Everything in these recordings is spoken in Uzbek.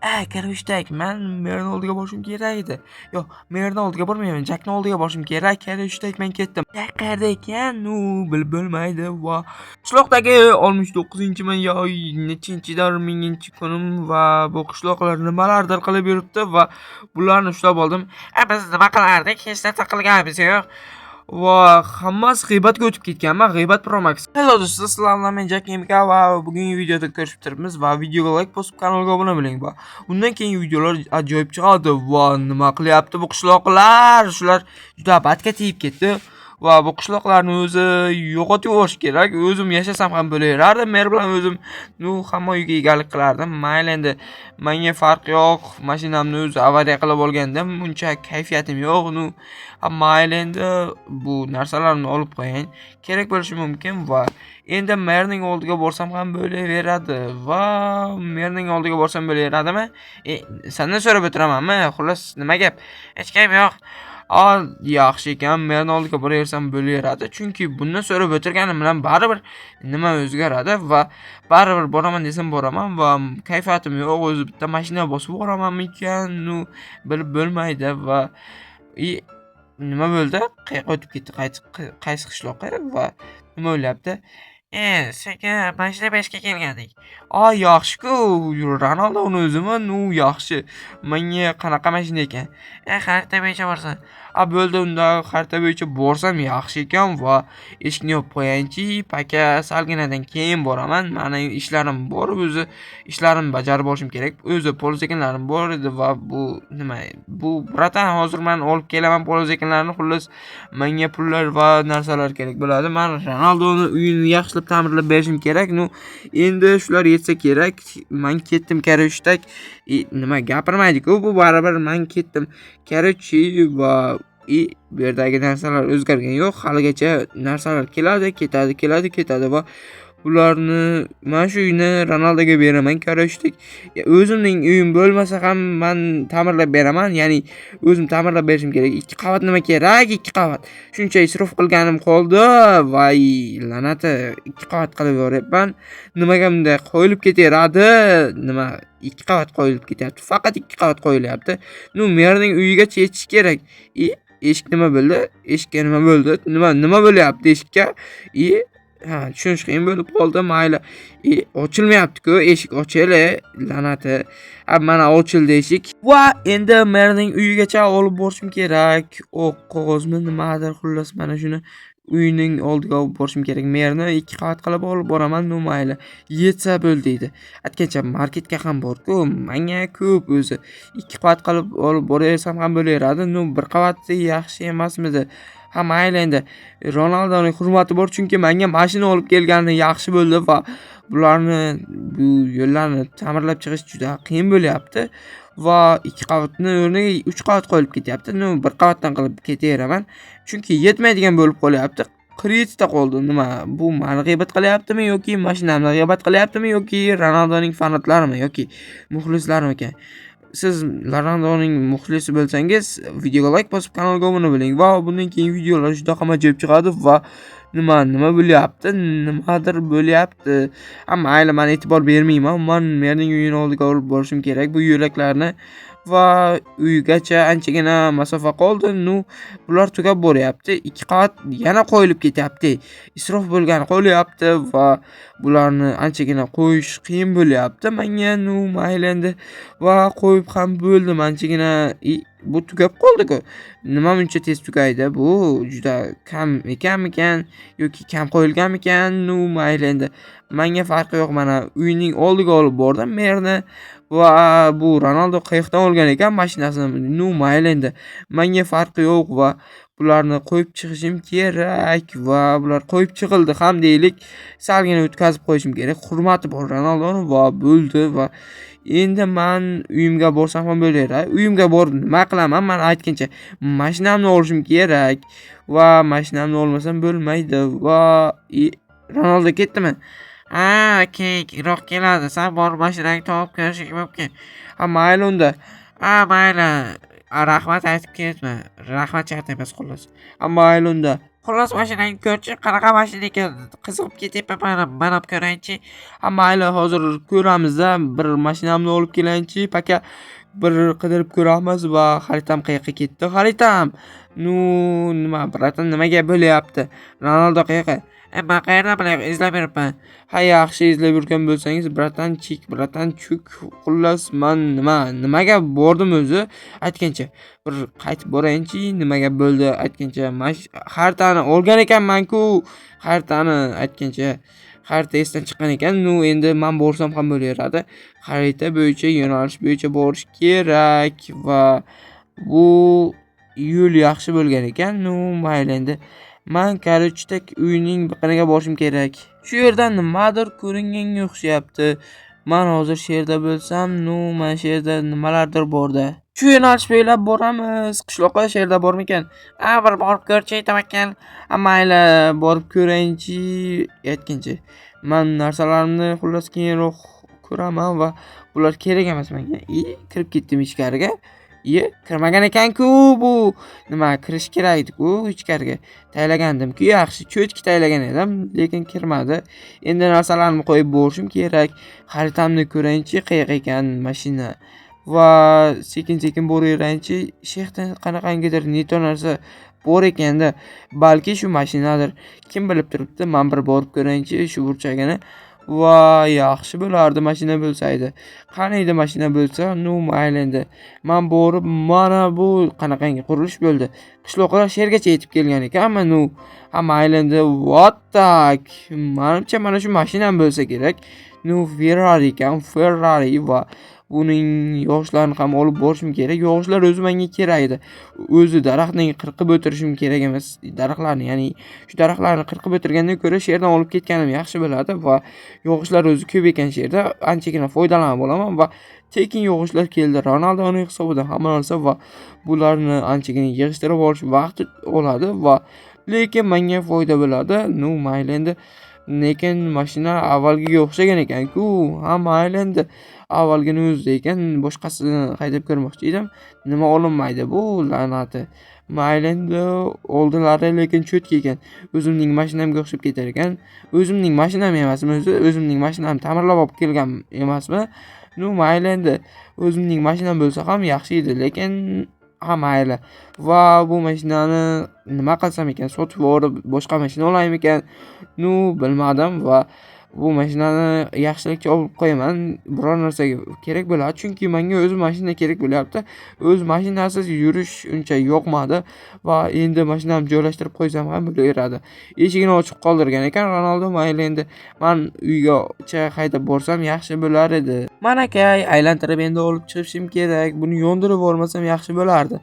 Karvishdak, men merning oldiga borishim kerak edi. Yo'q, merning oldiga bormayman, Jakning oldiga borishim kerak. Karvishdak, men ketdim. Qayerda ekan? Bilib bo'lmaydi. Va qishloqdagi 69-man yoy nechinchidir minginchi kunim va bu qishloqlar nimalardir qilib yuribdi va bularni ushlab oldim. Biz nima qilardik? Hech narsa qilganimiz yo'q. Va hammasi g'iybatga o'tib ketganman. G'iybat Pro Max. Hello do'stlar, sizlar bilan men Jak MK va bugungi videoda ko'rishib turibmiz va videoga like bosib kanalga obuna bo'ling va undan keyingi videolar ajoyib chiqadi. Va nima qilyapti bu qishloqlar? Shular juda badga tegib ketdi. Va bu qishloqlarni o'zi yo'qotib yuborish kerak. O'zim yashasam ham bo'laverardim. Men bilan o'zim hamma uyga egalik qilardim. Mayli endi menga farq yo'q. Mashinamni o'zi avariya qilib olgandim. Buncha kayfiyatim yo'q. Mayli endi bu narsalarni olib qo'ying. Kerak bo'lishi mumkin va endi merning oldiga borsam ham bo'laveradi. Va merning oldiga borsam bo'laveradimi? Sendan so'rab o'tiramanmi? Xullas, nima gap? Hech gap yo'q. Yaxshi ekan, men oldiga boraversam bo'laveradi. Chunki bundan so'rab o'tirganim bilan baribir nima o'zgaradi va baribir boraman desam boraman va kayfiyatim yo'q. O'zi bitta mashina bosib boramanmikan? Bilib bo'lmaydi va nima bo'ldi? Qayerga o'tib ketdi? Qaysi qishloqqa va nima bo'lyapti? Senga mashina berishga kelgandik. Yaxshi-ku, Ronaldoni o'zimi, yaxshi. Menga qanaqa mashina ekan? Xarita bo'yicha borsan. Bo'ldi, unda xarita bo'yicha borsam yaxshi ekan va eshikni yopib qo'yaychi, paka salginadan keyin boraman. Meni ishlarim bor, o'zi ishlarimni bajarib olishim kerak. O'zi polizekinlarim bor edi va bu nima? Bu bratan hozir men olib kelaman polizekinlarni. Xullas, menga pullar va narsalar kerak bo'ladi. Men Ronaldoni uyini yaxshilab ta'mirlab berishim kerak. Endi shular yetsa kerak. Men ketdim Karvishdak. Nima gapirmaydi-ku, bu baribir men ketdim. Korоче va bu yerdagi narsalar o'zgargan yo'q. Haligacha narsalar keladi, ketadi va ularni men shu uyni Ronaldoga beraman. Karvishdak. O'zimning uyim bo'lmasa ham men ta'mirlab beraman. Ya'ni o'zim ta'mirlab berishim kerak. 2 qavat nima kerak? 2 qavat. Shuncha isrof qilganim qoldi. Voy, la'nati, 2 qavat qilib yuboryapman. Nimaga bunday qo'yilib ketaveradi? Nima 2 qavat qo'yilib ketyapti? Faqat 2 qavat qo'yilyapti. Merning uyigacha yetish kerak. Eshik nima bo'ldi? Eshikka nima bo'ldi? Nima bo'lyapti eshikka? Tushunish qiyin bo'lib qoldi. Mayli. Ochilmayapti-ku, eshik ochili, la'nati. Mana ochildi eshik. Va endi merning uyigacha olib borishim kerak. Qog'ozmi nimadir, xullas mana shuni uyning oldiga olib borishim kerak. Merni 2 qavat qilib olib boraman, mayli. Yetsa bo'ldi deydi. Aytgancha marketga ham bor-ku, menga ko'p o'zi. 2 qavat qilib olib boraversam ham bo'laveradi. Bir qavatda yaxshi emasmidi? Mayli endi Ronaldoning hurmati bor, chunki menga mashina olib kelgani yaxshi bo'ldi va bularni bu yo'llarni ta'mirlab chiqish juda qiyin bo'lyapti va 2 qavatni o'rniga 3 qavat qo'yilib ketyapti. Bir qavatdan qilib ketaveraman, chunki yetmaydigan bo'lib qolyapti. Kreditda qoldi. Nima? Bu meni g'iybat qilyaptimi yoki mashinamni g'iybat qilyaptimi yoki Ronaldoning fanatlarimi yoki muxlislarmi ekan? Siz Ronaldoning muxlisi bo'lsangiz, videoga like bosib kanalga obuna bo'ling va bundan keyin videolar juda ham ajoyib chiqadi va nima bo'lyapti? Nimadir bo'lyapti. Mayli, men e'tibor bermayman. Men merning uyini oldiga olib borishim kerak bu yo'laklarni va uygacha anchagina masofa qoldi. Bular tugab boryapti. 2 qavat yana qo'yilib ketyapti. Isrof bo'lgan qo'ylyapti va bularni anchagina qo'yish qiyin bo'lyapti menga. Mayli endi va qo'yib ham bo'ldim anchagina. Bu tugab qoldi-ku. Nima buncha tez tugaydi? Bu juda kam ekanmikan yoki kam qo'yilganmikan? Mayli endi. Menga farqi yo'q. Mana uyning oldiga olib bordim merni va bu Ronaldo qayoqdan olgan ekan mashinasini? Mayli endi. Menga farqi yo'q va bularni qo'yib chiqishim kerak va bular qo'yib chiqildi ham deylik. Salgina o'tkazib qo'yishim kerak. Hurmati bor Ronaldoni va bo'ldi va endi men uyimga borsam ham bo'laveradi. Uyimga borib nima qilaman? Men aytgancha mashinamni olishim kerak va mashinamni olmasam bo'lmaydi va Ronaldo ketdimi? Keyinroq keladi. Sen borib mashinangni topib kelishing mumkin. Mayli unda. Mayli. Rahmat aytib ketma. Rahmat chat emas xullas. Mayli unda. Xullas mashinani ko'rchi, qanaqa mashina ekan qiziqib ketyapman, man ham ko'raychi. Ha mayli, hozir ko'ramiz-da, bir mashinamni olib kelaychi, paka. Bir qidirib ko'ramiz va xaritam qayoqqa ketdi? Xaritam. Nima, bratan nimaga bo'lyapti? Ronaldo qayoqqa? Men qayerdan bilay, izlab yuribman. Ha, yaxshi izlab yurgan bo'lsangiz, bratan chuk. Xullas, men nimaga bordim o'zi? Aytgancha. Bir qaytib borayinchi, nimaga bo'ldi aytgancha. Xaritani olgan ekanman-ku. Xaritani aytgancha. Xarita esdan chiqqan ekan. Endi men borsam ham bo'laveradi. Xarita bo'yicha, yo'nalish bo'yicha borish kerak va bu yo'l yaxshi bo'lgan ekan. Mayli endi. Men Karuchtak uyning biqiniga borishim kerak. Shu yerdan nimadir ko'ringanga o'xshayapti. Men hozir shu yerda bo'lsam, mana shu yerda nimalardir bor-da. Shu yo'nalish bo'ylab boramiz. Qishloqqa shu yerda bormikan? Bir borib ko'rchi, tavakkal. Mayli, borib ko'rayinchi, aytgancha. Men narsalarimni xullas keyinroq ko'raman va bular kerak emas menga. Kirib ketdim ichkariga. Kirmagan ekan-ku bu. Nima kirish kerak edi-ku ichkariga. Taylagandim-ku, yaxshi cho'chki taylagan edim, lekin kirmadi. Endi narsalarni qo'yib borishim kerak. Xaritamni ko'rayinchi, qayoq ekan mashina. Va sekin-sekin boraverayinchi, shexdan qanaqangidir neto narsa bor ekanda, balki shu mashinadir. Kim bilib turibdi? Men bir borib ko'rayinchi shu burchagini. Va yaxshi bo'lardi mashina bo'lsa edi. Qani edi mashina bo'lsa, mayli endi. Men borib mana bu qanaqangi qurilish bo'ldi. Qishloqlar shergacha yetib kelgan ekanman. Mayli endi. What tak. Menimcha mana shu mashina bo'lsa kerak. Ferrari ekan, Ferrari va buning yog'ochlarini ham olib borishim kerak. Yog'ochlar o'zi menga kerak edi. O'zi daraxtni qirqib o'tirishim kerak emas. Daraxtlarni, ya'ni shu daraxtlarni qirqib o'tirgandan ko'ra shu yerdan olib ketganim yaxshi bo'ladi va yog'ochlar o'zi ko'p ekan shu yerda. Anchagina foydalanib olaman va tekin yog'ochlar keldi. Ronaldoning hisobidan hamma narsa va bularni anchagina yig'ishtirib olish vaqti oladi va lekin menga foyda bo'ladi. Mayli endi. Lekin mashina avvalgiga o'xshagan ekan-ku. Mayli endi. Avvalgini o'zida ekan, boshqasini haydab ko'rmoqchi edim. Nima olinmaydi bu la'nati. Mayli endi, oldilari lekin cho'tki ekan. O'zimning mashinamga o'xshab ketar ekan. O'zimning mashinam emasmi o'zi? O'zimning mashinamni ta'mirlab olib kelgan emasmi? Mayli endi. O'zimning mashinam bo'lsa ham yaxshi edi, lekin mayli. Va bu mashinani nima qilsam ekan? Sotib yuborib boshqa mashina olaymi ekan? Bilmadim va bu mashinani yaxshilikka olib qo'yaman. Biror narsaga kerak bo'ladi, chunki menga o'z mashina kerak bo'lyapti. O'z mashinasiz yurish uncha yoqmadi va endi mashinamni joylashtirib qo'ysam ham bo'laveradi. Eshigini ochiq qoldirgan ekan Ronaldo. Mayli endi. Men uygacha haydab borsam yaxshi bo'lar edi. Mana akay, aylantirib endi olib chiqishim kerak. Buni yondirib olmasam yaxshi bo'lardi.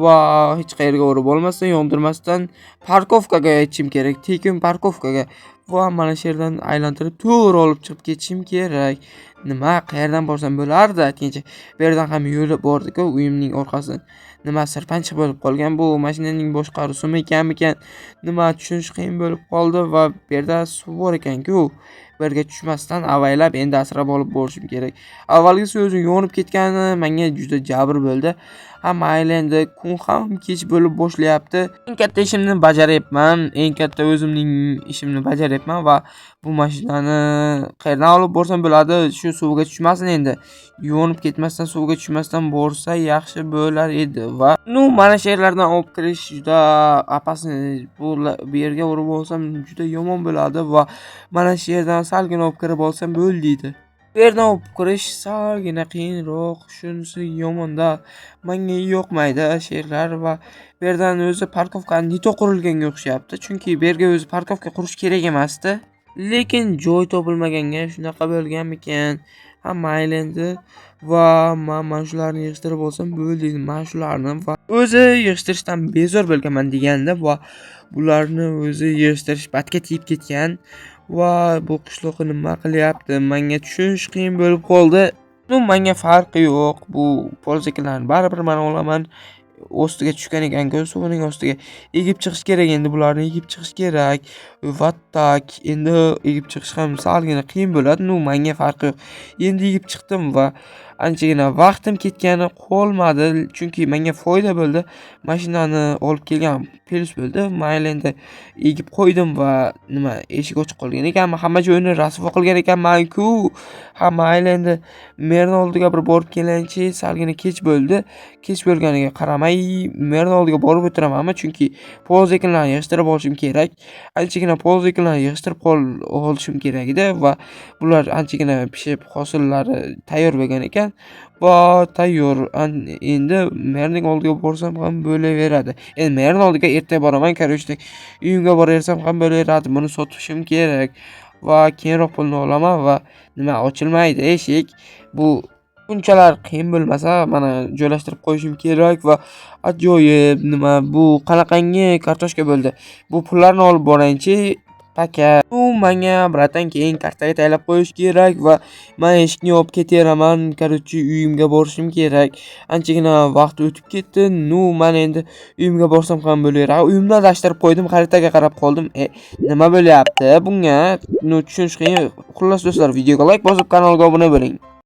Va hech qayerga urib olmasdan, yondirmasdan parkovkaga yetishim kerak. Tekin parkovkaga. Va mana shu yerdan aylantirib to'g'ri olib chiqib ketishim kerak. Nima, qayerdan borsam bo'lardi aytgancha. Bu yerdan ham yo'li bor-ku, uyimning orqasidan. Nima sirpanchiq bo'lib qolgan bu mashinaning boshqaruvimi ekan? Nima tushunish qiyin bo'lib qoldi va bu yerda suv bor ekan-ku. Bu yerga tushmasdan avaylab endi asrab olib borishim kerak. Avvalgisi o'zi yonib ketgani menga juda jabr bo'ldi. Mayli endi, kun ham kech bo'lib boshlayapti. Eng katta ishimni bajaryapman. Eng katta o'zimning ishimni bajaryapman va bu mashinani qayerdan olib borsam bo'ladi? Shu suvga tushmasin endi. Yonib ketmasdan, suvga tushmasdan borsa yaxshi bo'lar edi va mana shu yerlardan olib kirish juda opasniy. Bu yerga urib olsam juda yomon bo'ladi va mana shu yerdan salgina olib kirib olsam bo'ldiydi. Bu yerdan olib kirish salgina qiyinroq, shunisi yomonda. Menga yoqmaydi she'rlar va bu yerdan o'zi parkovkani neto qurilganga o'xshayapti. Chunki bu yerga o'zi parkovka qurish kerak emasdi. Lekin joy topilmaganga shunaqa bo'lganmikan? Mayli endi. Va men shularni yig'ishtirib olsam bo'ldi. Men shularni va o'zi yig'ishtirishdan bezor bo'lganman deganda va bularni o'zi yig'ishtirish batga tegib ketgan. Va bu qishloqni nima qilyapti? Menga tushunish qiyin bo'lib qoldi. Menga farqi yo'q. Bu polzakalarni baribir men olaman. Ostiga tushgan ekan-ku, suvining ostiga egib chiqish kerak. Endi bularni egib chiqish kerak. Va tak, endi egib chiqish ham salgina qiyin bo'ladi. Menga farqi yo'q. Endi egib chiqdim va anchagina vaqtim ketgani qolmadi, chunki menga foyda bo'ldi. Mashinani olib kelgan plyus bo'ldi. Mayli endi egib qo'ydim va nima eshik ochiq qolgan ekan, hamma joyni rasvo qilgan ekanman-ku. Ha, mayli endi merni oldiga bir borib kelaychi, salgina kech bo'ldi. Kech bo'lganiga qaramay merni oldiga borib o'tiramanmi, chunki poz ekinlarni yig'ishtirib olishim kerak. Anchagina poz ekinlarni yig'ishtirib olishim kerak edi va bular anchagina pishib hosillari tayyor bo'lgan ekan. Va tayyor. Endi merning oldiga borsam ham bo'laveradi. Endi merning oldiga ertaga boraman, короче, uyimga boraversam ham bo'laveradi. Buni sotishim kerak va keyinroq pulni olaman va nima ochilmaydi eshik. Bu bunchalar qiyin bo'lmasa, mana joylashtirib qo'yishim kerak va ajoyib nima bu qanaqangi kartoshka bo'ldi. Bu pullarni olib boraychi. Paka. Menga bratan keyin kartaga taylab qo'yish kerak va men eshikni yopib ketaraman. Короче, uyimga borishim kerak. Anchagina vaqt o'tib ketdi. Men endi uyimga borsam ham bo'laveradi. Uyimni adashtirib qo'ydim, xaritaga qarab qoldim. Nima bo'lyapti bunga? Tushunish qiyin. Xullas do'stlar, videoga like bosib, kanalga obuna bo'ling.